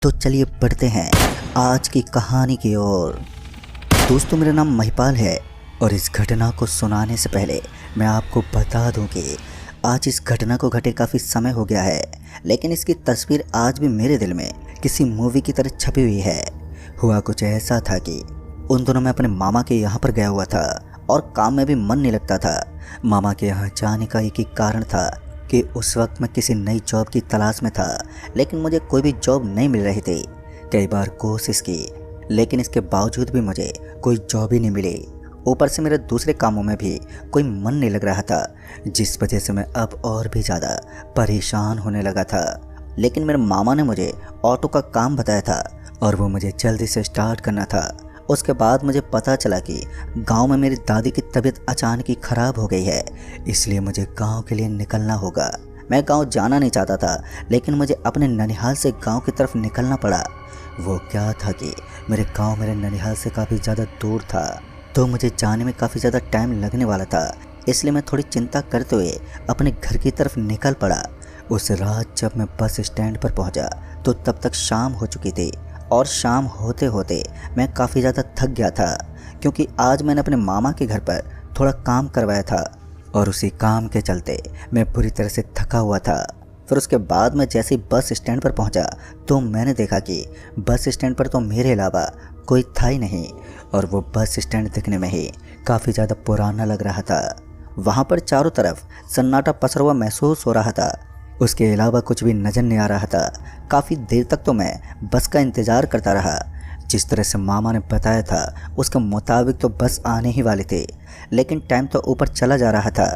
तो चलिए बढ़ते हैं आज की कहानी की ओर। दोस्तों, मेरा नाम महिपाल है और इस घटना को सुनाने से पहले मैं आपको बता दूं कि आज इस घटना को घटे काफ़ी समय हो गया है, लेकिन इसकी तस्वीर आज भी मेरे दिल में किसी मूवी की तरह छपी हुई है। हुआ कुछ ऐसा था कि उन दिनों मैं अपने मामा के यहाँ पर गया हुआ था और काम में भी मन नहीं लगता था। मामा के यहाँ जाने का एक ही कारण था कि उस वक्त मैं किसी नई जॉब की तलाश में था, लेकिन मुझे कोई भी जॉब नहीं मिल रही थी। कई बार कोशिश की, लेकिन इसके बावजूद भी मुझे कोई जॉब ही नहीं मिली। ऊपर से मेरे दूसरे कामों में भी कोई मन नहीं लग रहा था, जिस वजह से मैं अब और भी ज़्यादा परेशान होने लगा था। लेकिन मेरे मामा ने मुझे ऑटो का काम बताया था और वो मुझे जल्दी से स्टार्ट करना था। उसके बाद मुझे पता चला कि गांव में मेरी दादी की तबीयत अचानक ही ख़राब हो गई है, इसलिए मुझे गांव के लिए निकलना होगा। मैं गांव जाना नहीं चाहता था, लेकिन मुझे अपने ननिहाल से गांव की तरफ निकलना पड़ा। वो क्या था कि मेरे गांव मेरे ननिहाल से काफ़ी ज़्यादा दूर था, तो मुझे जाने में काफ़ी ज़्यादा टाइम लगने वाला था। इसलिए मैं थोड़ी चिंता करते हुए अपने घर की तरफ निकल पड़ा। उस रात जब मैं बस स्टैंड पर पहुंचा तो तब तक शाम हो चुकी थी और शाम होते होते मैं काफ़ी ज़्यादा थक गया था, क्योंकि आज मैंने अपने मामा के घर पर थोड़ा काम करवाया था और उसी काम के चलते मैं पूरी तरह से थका हुआ था। फिर उसके बाद मैं जैसे ही बस स्टैंड पर पहुंचा तो मैंने देखा कि बस स्टैंड पर तो मेरे अलावा कोई था ही नहीं, और वो बस स्टैंड दिखने में ही काफ़ी ज़्यादा पुराना लग रहा था। वहाँ पर चारों तरफ सन्नाटा पसरा हुआ महसूस हो रहा था। उसके अलावा कुछ भी नज़र नहीं आ रहा था। काफ़ी देर तक तो मैं बस का इंतज़ार करता रहा। जिस तरह से मामा ने बताया था उसके मुताबिक तो बस आने ही वाली थी, लेकिन टाइम तो ऊपर चला जा रहा था।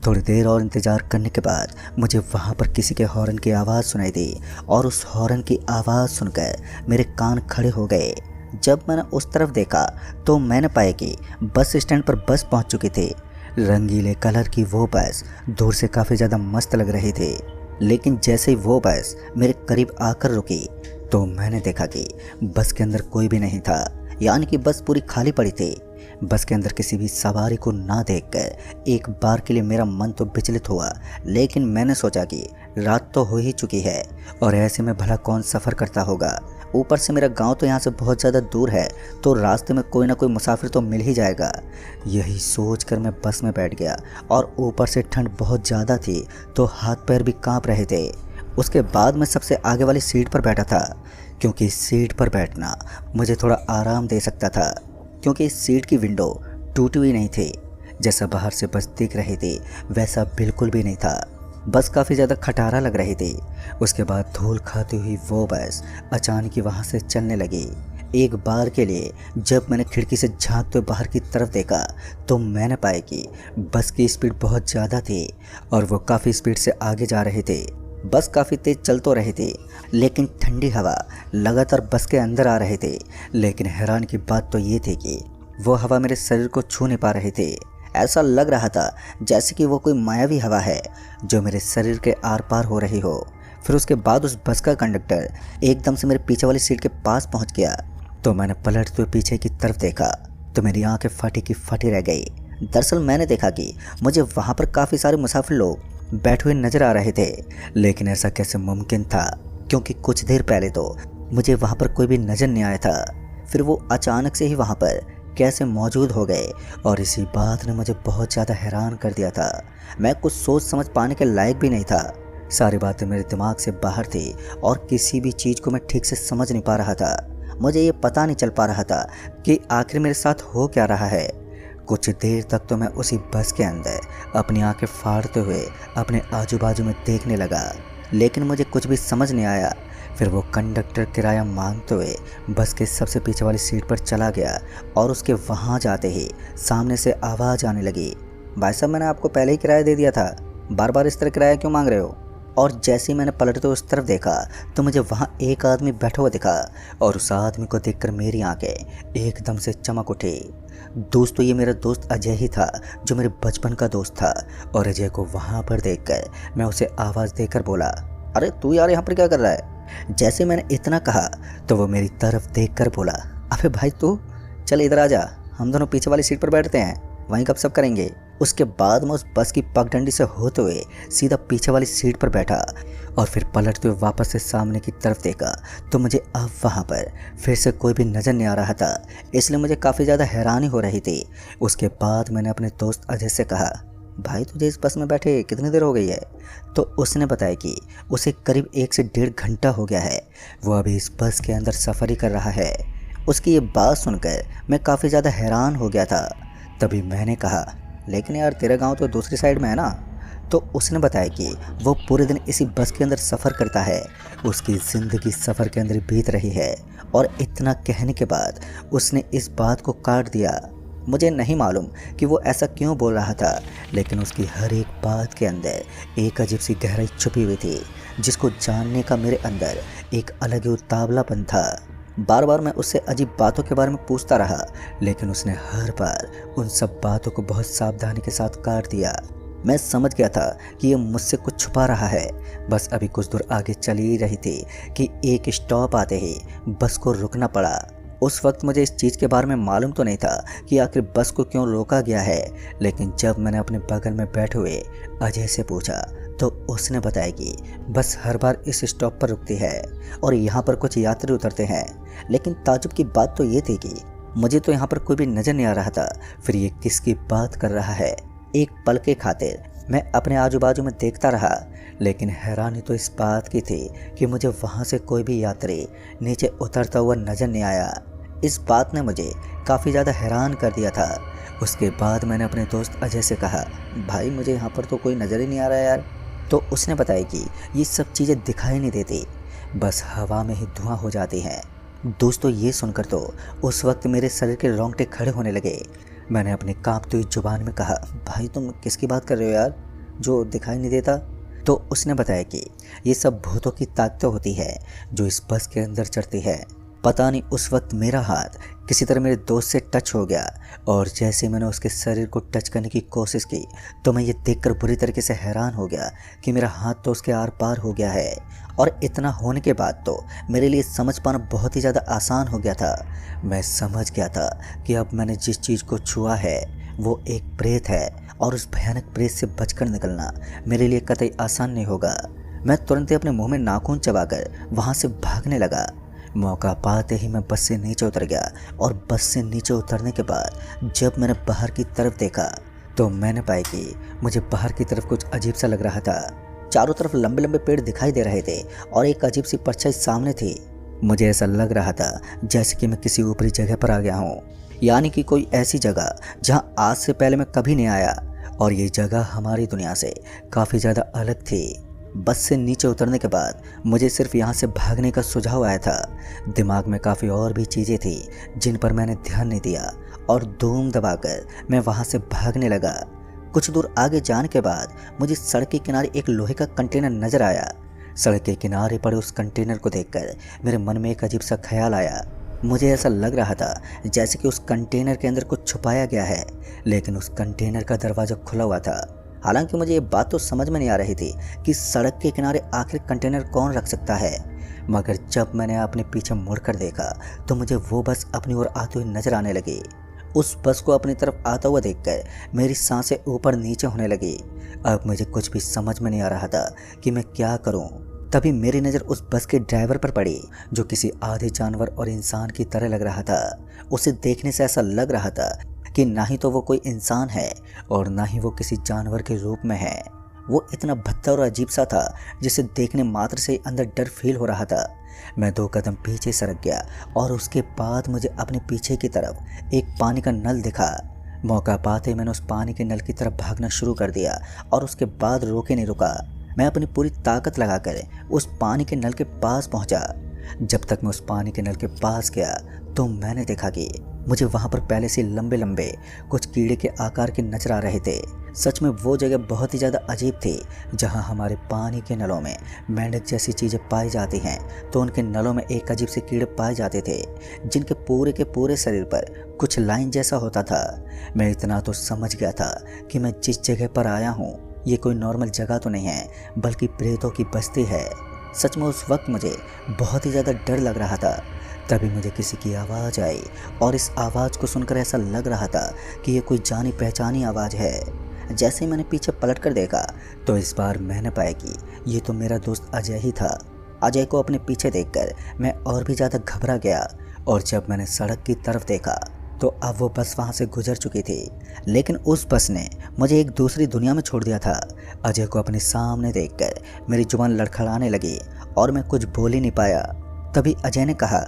थोड़ी देर और इंतज़ार करने के बाद मुझे वहाँ पर किसी के हॉर्न की आवाज़ सुनाई दी, और उस हॉर्न की आवाज़ सुनकर मेरे कान खड़े हो गए। जब मैंने उस तरफ देखा तो मैंने पाया कि बस स्टैंड पर बस पहुँच चुकी थी। रंगीले कलर की वो बस दूर से काफ़ी ज़्यादा मस्त लग रही थी, लेकिन जैसे ही वो बस मेरे करीब आकर रुकी तो मैंने देखा कि बस के अंदर कोई भी नहीं था, यानी कि बस पूरी खाली पड़ी थी। बस के अंदर किसी भी सवारी को ना देखकर एक बार के लिए मेरा मन तो विचलित हुआ, लेकिन मैंने सोचा कि रात तो हो ही चुकी है और ऐसे में भला कौन सफ़र करता होगा। ऊपर से मेरा गांव तो यहाँ से बहुत ज़्यादा दूर है, तो रास्ते में कोई ना कोई मुसाफिर तो मिल ही जाएगा। यही सोचकर मैं बस में बैठ गया, और ऊपर से ठंड बहुत ज़्यादा थी तो हाथ पैर भी कांप रहे थे। उसके बाद मैं सबसे आगे वाली सीट पर बैठा था, क्योंकि इस सीट पर बैठना मुझे थोड़ा आराम दे सकता था, क्योंकि इस सीट की विंडो टूटी हुई नहीं थी। जैसा बाहर से बस दिख रही थी वैसा बिल्कुल भी नहीं था। बस काफ़ी ज़्यादा खटारा लग रही थी। उसके बाद धूल खाती हुई वो बस अचानक ही वहाँ से चलने लगी। एक बार के लिए जब मैंने खिड़की से झांकते हुए बाहर की तरफ देखा तो मैंने पाया कि बस की स्पीड बहुत ज़्यादा थी और वो काफ़ी स्पीड से आगे जा रही थी। बस काफ़ी तेज़ चल तो रही थी, लेकिन ठंडी हवा लगातार बस के अंदर आ रही थी। लेकिन हैरान की बात तो ये थी कि वो हवा मेरे शरीर को छू नहीं पा रही थी। ऐसा लग रहा था जैसे कि वो कोई मायावी हवा है जो मेरे शरीर के आर पार हो रही हो। फिर उसके बाद उस बस का कंडक्टर एकदम से मेरे पीछे वाली सीट के पास पहुंच गया, तो मैंने पलटते हुए पीछे की तरफ देखा तो मेरी आंखें फटी की फटी रह गई। दरअसल मैंने देखा कि मुझे वहाँ पर काफ़ी सारे मुसाफिर लोग बैठे हुए नजर आ रहे थे, लेकिन ऐसा कैसे मुमकिन था, क्योंकि कुछ देर पहले तो मुझे वहाँ पर कोई भी नज़र नहीं आया था। फिर वो अचानक से ही वहाँ पर कैसे मौजूद हो गए, और इसी बात ने मुझे बहुत ज़्यादा हैरान कर दिया था। मैं कुछ सोच समझ पाने के लायक भी नहीं था। सारी बातें मेरे दिमाग से बाहर थी और किसी भी चीज़ को मैं ठीक से समझ नहीं पा रहा था। मुझे ये पता नहीं चल पा रहा था कि आखिर मेरे साथ हो क्या रहा है। कुछ देर तक तो मैं उसी बस के अंदर अपनी आंखें फाड़ते हुए अपने आजू बाजू में देखने लगा, लेकिन मुझे कुछ भी समझ नहीं आया। फिर वो कंडक्टर किराया मांगते हुए बस के सबसे पीछे वाली सीट पर चला गया, और उसके वहाँ जाते ही सामने से आवाज़ आने लगी, भाई साहब मैंने आपको पहले ही किराया दे दिया था, बार बार इस तरह किराया क्यों मांग रहे हो। और जैसे ही मैंने पलटते हुए उस तरफ देखा तो मुझे वहाँ एक आदमी बैठा हुआ दिखा, और उस आदमी को देखकर मेरी आंखें एकदम से चमक उठी। दोस्तों, ये मेरा दोस्त अजय ही था, जो मेरे बचपन का दोस्त था। और अजय को वहाँ पर देखकर मैं उसे आवाज़ देकर बोला, अरे तू यार यहाँ पर क्या कर रहा है। जैसे मैंने इतना कहा तो वो मेरी तरफ देखकर बोला, अबे भाई तू चल इधर आ जा, हम दोनों पीछे वाली सीट पर बैठते हैं, वहीं गपशप करेंगे। उसके बाद मैं उस बस की पगडंडी से होते हुए सीधा पीछे वाली सीट पर बैठा और फिर पलटते हुए वापस से सामने की तरफ देखा तो मुझे अब वहाँ पर फिर से कोई भी नज़र नहीं आ रहा था, इसलिए मुझे काफ़ी ज़्यादा हैरानी हो रही थी। उसके बाद मैंने अपने दोस्त अजय से कहा, भाई तुझे इस बस में बैठे कितनी देर हो गई है? तो उसने बताया कि उसे करीब 1 से 1.5 घंटा हो गया है, वो अभी इस बस के अंदर सफ़र ही कर रहा है। उसकी ये बात सुनकर मैं काफ़ी ज़्यादा हैरान हो गया था। तभी मैंने कहा, लेकिन यार तेरा गांव तो दूसरी साइड में है ना? तो उसने बताया कि वो पूरे दिन इसी बस के अंदर सफ़र करता है, उसकी ज़िंदगी सफ़र के अंदर बीत रही है। और इतना कहने के बाद उसने इस बात को काट दिया। मुझे नहीं मालूम कि वो ऐसा क्यों बोल रहा था, लेकिन उसकी हर एक बात के अंदर एक अजीब सी गहराई छुपी हुई थी, जिसको जानने का मेरे अंदर एक अलग ही उतावलापन था। बार बार मैं उससे अजीब बातों के बारे में पूछता रहा, लेकिन उसने हर बार उन सब बातों को बहुत सावधानी के साथ काट दिया। मैं समझ गया था कि ये मुझसे कुछ छुपा रहा है। बस अभी कुछ दूर आगे चल ही रही थी कि एक स्टॉप आते ही बस को रुकना पड़ा। उस वक्त मुझे इस चीज़ के बारे में मालूम तो नहीं था कि आखिर बस को क्यों रोका गया है, लेकिन जब मैंने अपने बगल में बैठे हुए अजय से पूछा तो उसने बताया कि बस हर बार इस स्टॉप पर रुकती है और यहाँ पर कुछ यात्री उतरते हैं। लेकिन ताज्जुब की बात तो ये थी कि मुझे तो यहाँ पर कोई भी नज़र नहीं आ रहा था, फिर ये किसकी बात कर रहा है। एक पल के खातिर मैं अपने आजू बाजू में देखता रहा, लेकिन हैरानी तो इस बात की थी कि मुझे वहाँ से कोई भी यात्री नीचे उतरता हुआ नज़र नहीं आया। इस बात ने मुझे काफ़ी ज़्यादा हैरान कर दिया था। उसके बाद मैंने अपने दोस्त अजय से कहा, भाई मुझे यहाँ पर तो कोई नज़र ही नहीं आ रहा यार। तो उसने बताया कि ये सब चीज़ें दिखाई नहीं देती, बस हवा में ही धुआं हो जाती हैं। दोस्तों ये सुनकर तो उस वक्त मेरे शरीर के रोंगटे खड़े होने लगे। मैंने अपनी कांपती हुई जुबान में कहा, भाई तुम किसकी बात कर रहे हो यार, जो दिखाई नहीं देता? तो उसने बताया कि ये सब भूतों की ताकतें होती है जो इस बस के अंदर चढ़ती है। पता नहीं उस वक्त मेरा हाथ किसी तरह मेरे दोस्त से टच हो गया और जैसे मैंने उसके शरीर को टच करने की कोशिश की तो मैं ये देखकर बुरी तरीके से हैरान हो गया कि मेरा हाथ तो उसके आर पार हो गया है। और इतना होने के बाद तो मेरे लिए समझ पाना बहुत ही ज़्यादा आसान हो गया था। मैं समझ गया था कि अब मैंने जिस चीज़ को छुआ है वो एक प्रेत है और उस भयानक प्रेत से बचकर निकलना मेरे लिए कतई आसान नहीं होगा। मैं तुरंत ही अपने मुंह में नाखून चबाकर वहाँ से भागने लगा। मौका पाते ही मैं बस से नीचे उतर गया और बस से नीचे उतरने के बाद जब मैंने बाहर की तरफ देखा तो मैंने पाया कि मुझे बाहर की तरफ कुछ अजीब सा लग रहा था। चारों तरफ लंबे लंबे पेड़ दिखाई दे रहे थे और एक अजीब सी परछाई सामने थी। मुझे ऐसा लग रहा था जैसे कि मैं किसी ऊपरी जगह पर आ गया हूँ, यानी कि कोई ऐसी जगह जहाँ आज से पहले मैं कभी नहीं आया और ये जगह हमारी दुनिया से काफ़ी ज़्यादा अलग थी। बस से नीचे उतरने के बाद मुझे सिर्फ यहाँ से भागने का सुझाव आया था। दिमाग में काफ़ी और भी चीज़ें थी जिन पर मैंने ध्यान नहीं दिया और धूम दबाकर मैं वहाँ से भागने लगा। कुछ दूर आगे जाने के बाद मुझे सड़क के किनारे एक लोहे का कंटेनर नज़र आया। सड़क के किनारे पड़े उस कंटेनर को देखकर मेरे मन में एक अजीब सा ख्याल आया। मुझे ऐसा लग रहा था जैसे कि उस कंटेनर के अंदर कुछ छुपाया गया है, लेकिन उस कंटेनर का दरवाज़ा खुला हुआ था। हालांकि मुझे ये बात तो समझ में नहीं आ रही थी कि सड़क के किनारे आखिर कंटेनर कौन रख सकता है, मगर जब मैंने अपने पीछे मुड़कर देखा तो मुझे वो बस अपनी ओर आती हुई नजर आने लगी। उस बस को अपनी तरफ आता हुआ देखकर मेरी सांसें ऊपर नीचे होने लगी। अब मुझे कुछ भी समझ में नहीं आ रहा था कि मैं क्या करूं। तभी मेरी नज़र उस बस के ड्राइवर पर पड़ी जो किसी आधे जानवर और इंसान की तरह लग रहा था। उसे देखने से ऐसा लग रहा था कि ना ही तो वो कोई इंसान है और ना ही वो किसी जानवर के रूप में है। वो इतना भद्दा और अजीब सा था जिसे देखने मात्र से अंदर डर फील हो रहा था। मैं 2 कदम पीछे सरक गया और उसके बाद मुझे अपने पीछे की तरफ एक पानी का नल दिखा। मौका पाते मैंने उस पानी के नल की तरफ भागना शुरू कर दिया और उसके बाद रोके नहीं रुका। मैं अपनी पूरी ताकत लगाकर उस पानी के नल के पास पहुंचा। जब तक मैं उस पानी के नल के पास गया तो मैंने देखा कि मुझे वहाँ पर पहले से लंबे लंबे कुछ कीड़े के आकार के नजर आ रहे थे। सच में वो जगह बहुत ही ज़्यादा अजीब थी। जहाँ हमारे पानी के नलों में मेंढक जैसी चीज़ें पाई जाती हैं, तो उनके नलों में एक अजीब से कीड़े पाए जाते थे जिनके पूरे के पूरे शरीर पर कुछ लाइन जैसा होता था। मैं इतना तो समझ गया था कि मैं जिस जगह पर आया हूँ ये कोई नॉर्मल जगह तो नहीं है, बल्कि प्रेतों की बस्ती है। सच में उस वक्त मुझे बहुत ही ज़्यादा डर लग रहा था। तभी मुझे किसी की आवाज़ आई और इस आवाज़ को सुनकर ऐसा लग रहा था कि ये कोई जानी पहचानी आवाज़ है। जैसे ही मैंने पीछे पलट कर देखा तो इस बार मैंने पाया कि ये तो मेरा दोस्त अजय ही था। अजय को अपने पीछे देखकर मैं और भी ज़्यादा घबरा गया और जब मैंने सड़क की तरफ देखा तो अब वो बस वहाँ से गुजर चुकी थी, लेकिन उस बस ने मुझे एक दूसरी दुनिया में छोड़ दिया था। अजय को अपने सामने देखकर मेरी जुबान लड़खड़ाने लगी और मैं कुछ बोल ही नहीं पाया। तभी अजय ने कहा,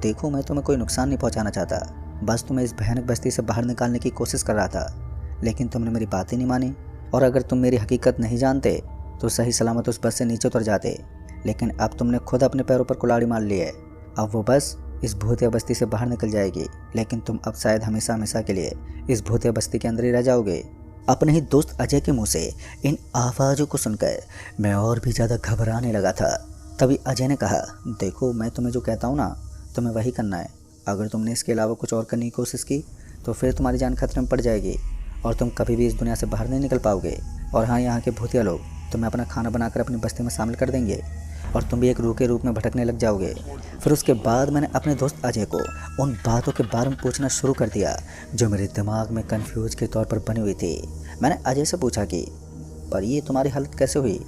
देखो मैं तुम्हें कोई नुकसान नहीं पहुंचाना चाहता, बस तुम्हें इस भयानक बस्ती से बाहर निकालने की कोशिश कर रहा था, लेकिन तुमने मेरी बात ही नहीं मानी। और अगर तुम मेरी हकीकत नहीं जानते तो सही सलामत उस बस से नीचे उतर जाते, लेकिन अब तुमने खुद अपने पैरों पर कुल्हाड़ी मार ली है। अब वो बस इस भूतिया बस्ती से बाहर निकल जाएगी, लेकिन तुम अब शायद हमेशा हमेशा के लिए इस भूतिया बस्ती के अंदर ही रह जाओगे। अपने ही दोस्त अजय के मुंह से इन आवाज़ों को सुनकर मैं और भी ज़्यादा घबराने लगा था। तभी अजय ने कहा, देखो मैं तुम्हें जो कहता हूँ ना, तुम्हें वही करना है। अगर तुमने इसके अलावा कुछ और करने की कोशिश की तो फिर तुम्हारी जान खतरे में पड़ जाएगी और तुम कभी भी इस दुनिया से बाहर नहीं निकल पाओगे। और हाँ, यहाँ के भूतिया लोग तुम्हें अपना खाना बनाकर अपनी बस्ती में शामिल कर देंगे और तुम भी एक रूह के रूप में भटकने लग जाओगे। फिर उसके बाद मैंने अपने दोस्त अजय को उन बातों के बारे में पूछना शुरू कर दिया जो मेरे दिमाग में कन्फ्यूज के तौर पर बनी हुई थी। मैंने अजय से पूछा कि पर ये तुम्हारी हालत कैसे हुई,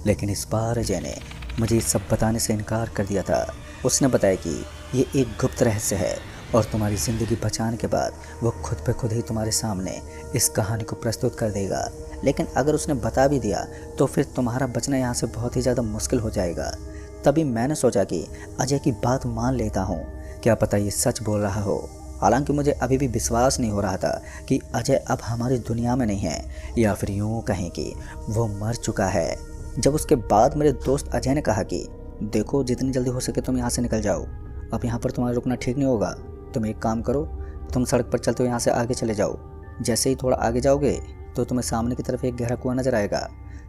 लेकिन इस बार अजय ने मुझे सब बताने से इनकार कर दिया था। उसने बताया कि ये एक गुप्त रहस्य है और तुम्हारी ज़िंदगी बचाने के बाद वो खुद पे खुद ही तुम्हारे सामने इस कहानी को प्रस्तुत कर देगा, लेकिन अगर उसने बता भी दिया तो फिर तुम्हारा बचना यहाँ से बहुत ही ज़्यादा मुश्किल हो जाएगा। तभी मैंने सोचा कि अजय की बात मान लेता हूँ, क्या पता ये सच बोल रहा हो। हालांकि मुझे अभी भी विश्वास नहीं हो रहा था कि अजय अब हमारी दुनिया में नहीं है, या फिर यूँ कहें कि वो मर चुका है। जब उसके बाद मेरे दोस्त अजय ने कहा कि देखो जितनी जल्दी हो सके तुम यहाँ से निकल जाओ, अब यहाँ पर तुम्हारा रुकना ठीक नहीं होगा। तुम एक काम करो, तुम सड़क पर चलते हो यहाँ से आगे चले जाओ। जैसे ही थोड़ा आगे जाओगे तो तुम्हें सामने की तरफ एक गहरा कुआं नजर आएगा।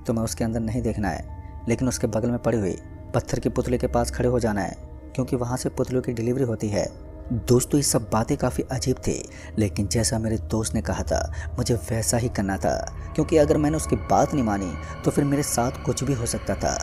तुम्हें उसके अंदर नहीं देखना है, लेकिन उसके बगल में पड़ी हुई पत्थर के पुतले के पास खड़े हो जाना है, क्योंकि वहाँ से पुतलों की डिलीवरी होती है। दोस्तों ये सब बातें काफ़ी अजीब थी, लेकिन जैसा मेरे दोस्त ने कहा था मुझे वैसा ही करना था, क्योंकि अगर मैंने उसकी बात नहीं मानी तो फिर मेरे साथ कुछ भी हो सकता था।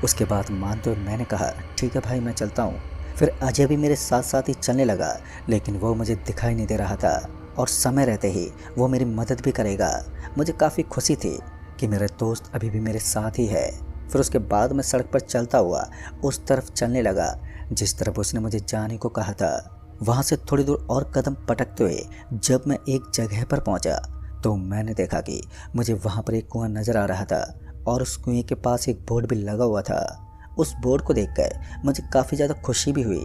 उसके बाद मानते हुए मैंने कहा, ठीक है भाई मैं चलता हूँ। फिर अजय भी मेरे साथ साथ ही चलने लगा, लेकिन वो मुझे दिखाई नहीं दे रहा था और समय रहते ही वो मेरी मदद भी करेगा। मुझे काफ़ी खुशी थी कि मेरा दोस्त अभी भी मेरे साथ ही है। फिर उसके बाद मैं सड़क पर चलता हुआ उस तरफ चलने लगा जिस तरफ उसने मुझे जाने को कहा था। वहाँ से थोड़ी दूर और कदम पटकते हुए जब मैं एक जगह पर पहुँचा तो मैंने देखा कि मुझे वहाँ पर एक कुआं नज़र आ रहा था और उस कुएं के पास एक बोर्ड भी लगा हुआ था। उस बोर्ड को देखकर मुझे काफ़ी ज़्यादा खुशी भी हुई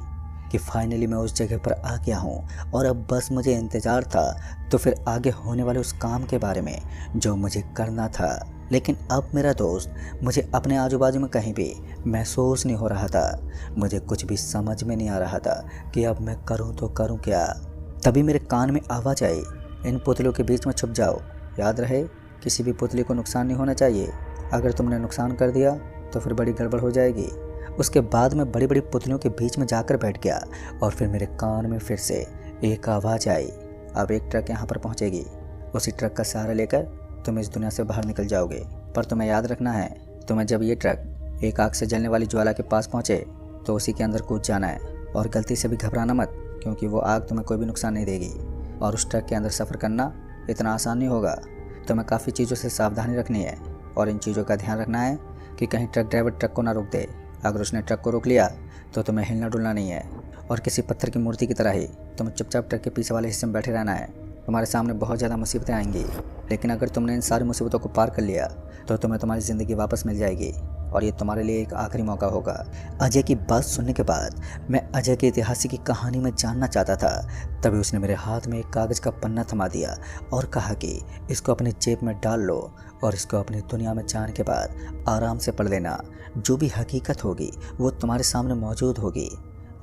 कि फाइनली मैं उस जगह पर आ गया हूँ और अब बस मुझे इंतज़ार था तो फिर आगे होने वाले उस काम के बारे में जो मुझे करना था। लेकिन अब मेरा दोस्त मुझे अपने आजू बाजू में कहीं भी महसूस नहीं हो रहा था। मुझे कुछ भी समझ में नहीं आ रहा था कि अब मैं करूँ तो करूँ क्या। तभी मेरे कान में आवाज़ आई, इन पुतलों के बीच में छुप जाओ, याद रहे किसी भी पुतले को नुकसान नहीं होना चाहिए। अगर तुमने नुकसान कर दिया तो फिर बड़ी गड़बड़ हो जाएगी। उसके बाद मैं बड़ी बड़ी पुतलियों के बीच में जाकर बैठ गया और फिर मेरे कान में फिर से एक आवाज़ आई, अब एक ट्रक यहाँ पर पहुँचेगी, उसी ट्रक का सहारा लेकर तुम इस दुनिया से बाहर निकल जाओगे। पर तुम्हें याद रखना है, तुम्हें जब ये ट्रक एक आग से जलने वाली ज्वाला के पास पहुँचे तो उसी के अंदर कूद जाना है और गलती से भी घबराना मत, क्योंकि वो आग तुम्हें कोई भी नुकसान नहीं देगी। और उस ट्रक के अंदर सफ़र करना इतना आसान नहीं होगा, तुम्हें काफ़ी चीज़ों से सावधानी रखनी है और इन चीज़ों का ध्यान रखना है कि कहीं ट्रक ड्राइवर ट्रक को ना रोक दे। अगर उसने ट्रक को रोक लिया तो तुम्हें हिलना डुलना नहीं है और किसी पत्थर की मूर्ति की तरह ही तुम्हें चुपचाप ट्रक के पीछे वाले हिस्से में बैठे रहना है। तुम्हारे सामने बहुत ज़्यादा मुसीबतें आएंगी, लेकिन अगर तुमने इन सारी मुसीबतों को पार कर लिया तो तुम्हें तुम्हारी ज़िंदगी वापस मिल जाएगी और ये तुम्हारे लिए एक आखिरी मौका होगा। अजय की बात सुनने के बाद मैं अजय के इतिहास की कहानी में जानना चाहता था। तभी उसने मेरे हाथ में एक कागज़ का पन्ना थमा दिया और कहा कि इसको अपनी जेब में डाल लो और इसको अपनी दुनिया में जाने के बाद आराम से पढ़ लेना। जो भी हकीकत होगी वो तुम्हारे सामने मौजूद होगी।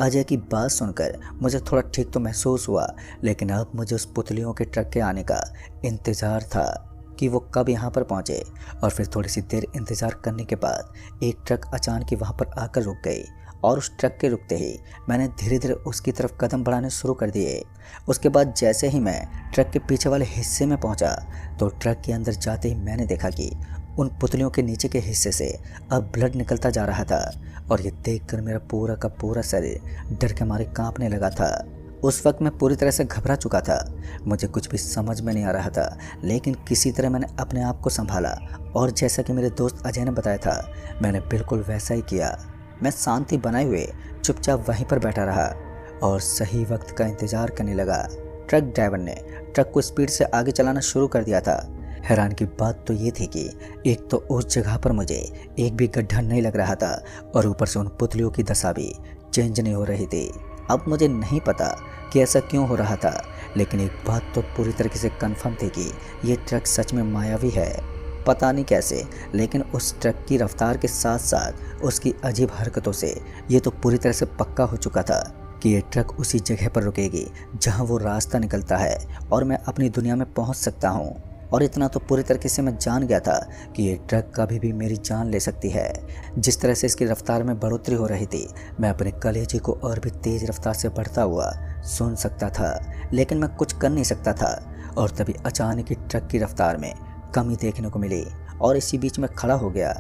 अजय की बात सुनकर मुझे थोड़ा ठीक तो महसूस हुआ, लेकिन अब मुझे उस पुतलियों के ट्रक के आने का इंतज़ार था कि वो कब यहाँ पर पहुँचे। और फिर थोड़ी सी देर इंतज़ार करने के बाद एक ट्रक अचानक ही वहाँ पर आकर रुक गई और उस ट्रक के रुकते ही मैंने धीरे धीरे उसकी तरफ कदम बढ़ाने शुरू कर दिए। उसके बाद जैसे ही मैं ट्रक के पीछे वाले हिस्से में पहुँचा तो ट्रक के अंदर जाते ही मैंने देखा कि उन पुतलियों के नीचे के हिस्से से अब ब्लड निकलता जा रहा था और ये देखकर मेरा पूरा का पूरा शरीर डर के मारे कांपने लगा था। उस वक्त मैं पूरी तरह से घबरा चुका था। मुझे कुछ भी समझ में नहीं आ रहा था, लेकिन किसी तरह मैंने अपने आप को संभाला और जैसा कि मेरे दोस्त अजय ने बताया था, मैंने बिल्कुल वैसा ही किया। मैं शांति बनाए हुए चुपचाप वहीं पर बैठा रहा और सही वक्त का इंतज़ार करने लगा। ट्रक ड्राइवर ने ट्रक को स्पीड से आगे चलाना शुरू कर दिया था। हैरान की बात तो ये थी कि एक तो उस जगह पर मुझे एक भी गड्ढा नहीं लग रहा था और ऊपर से उन पुतलियों की दशा भी चेंज नहीं हो रही थी। अब मुझे नहीं पता कि ऐसा क्यों हो रहा था, लेकिन एक बात तो पूरी तरीके से कंफर्म थी कि ये ट्रक सच में मायावी है। पता नहीं कैसे, लेकिन उस ट्रक की रफ्तार के साथ साथ उसकी अजीब हरकतों से ये तो पूरी तरह से पक्का हो चुका था कि ये ट्रक उसी जगह पर रुकेगी जहां वो रास्ता निकलता है और मैं अपनी दुनिया में पहुंच सकता हूं। और इतना तो पूरी तरीके से मैं जान गया था कि ये ट्रक कभी भी मेरी जान ले सकती है। जिस तरह से इसकी रफ्तार में बढ़ोतरी हो रही थी, मैं अपने कलेजे को और भी तेज़ रफ्तार से बढ़ता हुआ सुन सकता था, लेकिन मैं कुछ कर नहीं सकता था। और तभी अचानक ही ट्रक की रफ्तार में कमी देखने को मिली और इसी बीच में खड़ा हो गया।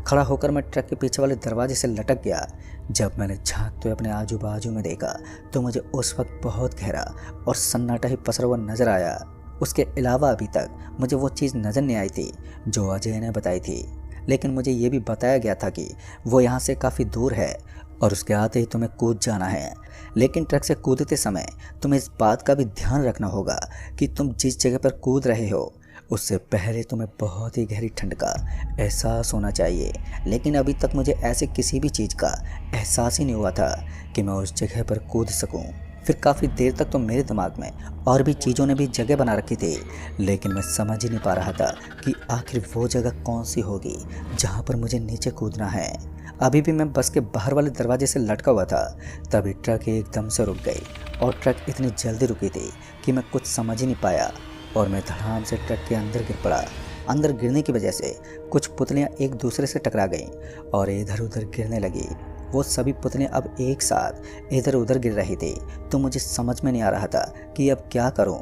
खड़ा होकर मैं ट्रक के पीछे वाले दरवाजे से लटक गया। जब मैंने झांकते हुए अपने आजू बाजू में देखा तो मुझे उस वक्त बहुत गहरा और सन्नाटा ही पसरा हुआ नजर आया। उसके अलावा अभी तक मुझे वो चीज़ नज़र नहीं आई थी जो अजय ने बताई थी, लेकिन मुझे ये भी बताया गया था कि वो यहाँ से काफ़ी दूर है और उसके आते ही तुम्हें कूद जाना है। लेकिन ट्रक से कूदते समय तुम्हें इस बात का भी ध्यान रखना होगा कि तुम जिस जगह पर कूद रहे हो उससे पहले तुम्हें बहुत ही गहरी ठंड का एहसास होना चाहिए। लेकिन अभी तक मुझे ऐसे किसी भी चीज़ का एहसास ही नहीं हुआ था कि मैं उस जगह पर कूद सकूं। फिर काफ़ी देर तक तो मेरे दिमाग में और भी चीज़ों ने भी जगह बना रखी थी, लेकिन मैं समझ ही नहीं पा रहा था कि आखिर वो जगह कौन सी होगी जहाँ पर मुझे नीचे कूदना है। अभी भी मैं बस के बाहर वाले दरवाजे से लटका हुआ था, तभी ट्रक एकदम से रुक गई और ट्रक इतनी जल्दी रुकी थी कि मैं कुछ समझ ही नहीं पाया और मैं धड़ाम से ट्रक के अंदर गिर पड़ा। अंदर गिरने की वजह से कुछ पुतलियाँ एक दूसरे से टकरा गईं और इधर उधर गिरने लगी। वो सभी पुतलियाँ अब एक साथ इधर उधर गिर रही थी, तो मुझे समझ में नहीं आ रहा था कि अब क्या करूं।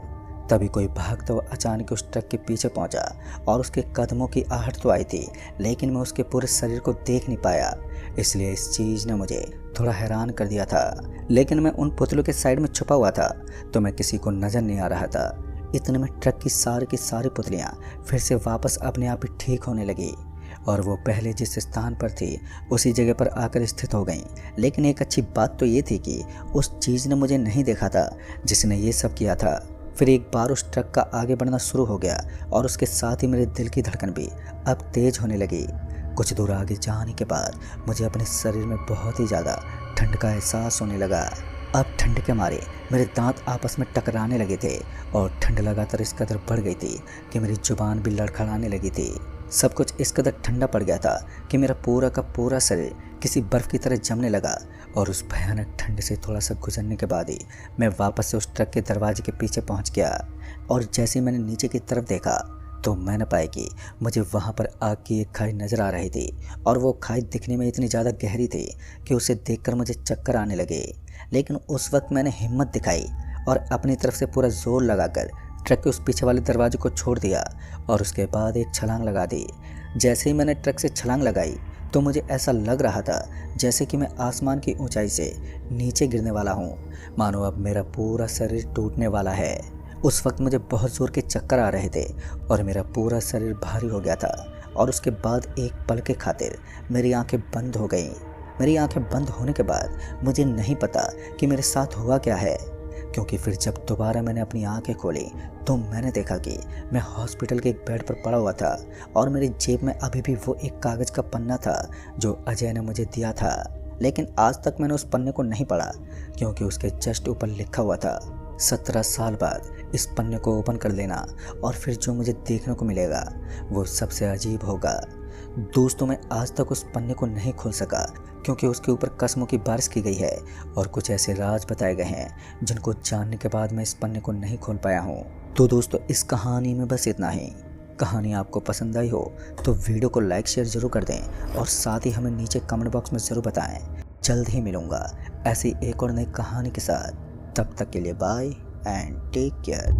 तभी कोई भागता हुआ अचानक उस ट्रक के पीछे पहुंचा और उसके कदमों की आहट तो आई थी, लेकिन मैं उसके पूरे शरीर को देख नहीं पाया, इसलिए इस चीज़ ने मुझे थोड़ा हैरान कर दिया था। लेकिन मैं उन पुतलों के साइड में छुपा हुआ था तो मैं किसी को नज़र नहीं आ रहा था। इतने में ट्रक की सारी पुतलियाँ फिर से वापस अपने आप ही ठीक होने लगी और वो पहले जिस स्थान पर थी उसी जगह पर आकर स्थित हो गईं। लेकिन एक अच्छी बात तो ये थी कि उस चीज़ ने मुझे नहीं देखा था जिसने ये सब किया था। फिर एक बार उस ट्रक का आगे बढ़ना शुरू हो गया और उसके साथ ही मेरे दिल की धड़कन भी अब तेज़ होने लगी। कुछ दूर आगे जाने के बाद मुझे अपने शरीर में बहुत ही ज़्यादा ठंड का एहसास होने लगा। अब ठंड के मारे मेरे दांत आपस में टकराने लगे थे और ठंड लगातार इस कदर बढ़ गई थी कि मेरी जुबान भी लड़खड़ाने लगी थी। सब कुछ इस कदर ठंडा पड़ गया था कि मेरा पूरा का पूरा शरीर किसी बर्फ़ की तरह जमने लगा और उस भयानक ठंड से थोड़ा सा गुजरने के बाद ही मैं वापस से उस ट्रक के दरवाजे के पीछे पहुंच गया। और जैसे ही मैंने नीचे की तरफ देखा तो मैंने पाया कि मुझे वहाँ पर आग की एक खाई नज़र आ रही थी और वो खाई दिखने में इतनी ज़्यादा गहरी थी कि उसे देखकर मुझे चक्कर आने लगे। लेकिन उस वक्त मैंने हिम्मत दिखाई और अपनी तरफ से पूरा जोर लगाकर ट्रक के उस पीछे वाले दरवाजे को छोड़ दिया और उसके बाद एक छलांग लगा दी। जैसे ही मैंने ट्रक से छलांग लगाई तो मुझे ऐसा लग रहा था जैसे कि मैं आसमान की ऊंचाई से नीचे गिरने वाला हूँ, मानो अब मेरा पूरा शरीर टूटने वाला है। उस वक्त मुझे बहुत ज़ोर के चक्कर आ रहे थे और मेरा पूरा शरीर भारी हो गया था और उसके बाद एक पल के खातिर मेरी आंखें बंद हो गईं। मेरी आंखें बंद होने के बाद मुझे नहीं पता कि मेरे साथ हुआ क्या है, क्योंकि फिर जब दोबारा मैंने अपनी आंखें खोली तो मैंने देखा कि मैं हॉस्पिटल के एक बेड पर पड़ा हुआ था और मेरी जेब में अभी भी वो एक कागज़ का पन्ना था जो अजय ने मुझे दिया था। लेकिन आज तक मैंने उस पन्ने को नहीं पढ़ा क्योंकि उसके जस्ट ऊपर लिखा हुआ था 17 साल बाद इस पन्ने को ओपन कर लेना और फिर जो मुझे देखने को मिलेगा वो सबसे अजीब होगा। दोस्तों, मैं आज तक उस पन्ने को नहीं खोल सका क्योंकि उसके ऊपर कसमों की बारिश की गई है और कुछ ऐसे राज बताए गए हैं जिनको जानने के बाद मैं इस पन्ने को नहीं खोल पाया हूँ। तो दोस्तों, इस कहानी में बस इतना ही। कहानी आपको पसंद आई हो तो वीडियो को लाइक शेयर ज़रूर कर दें और साथ ही हमें नीचे कमेंट बॉक्स में ज़रूर बताएं। जल्द ही मिलूँगा ऐसी एक और नई कहानी के साथ। तब तक के लिए बाय एंड टेक केयर।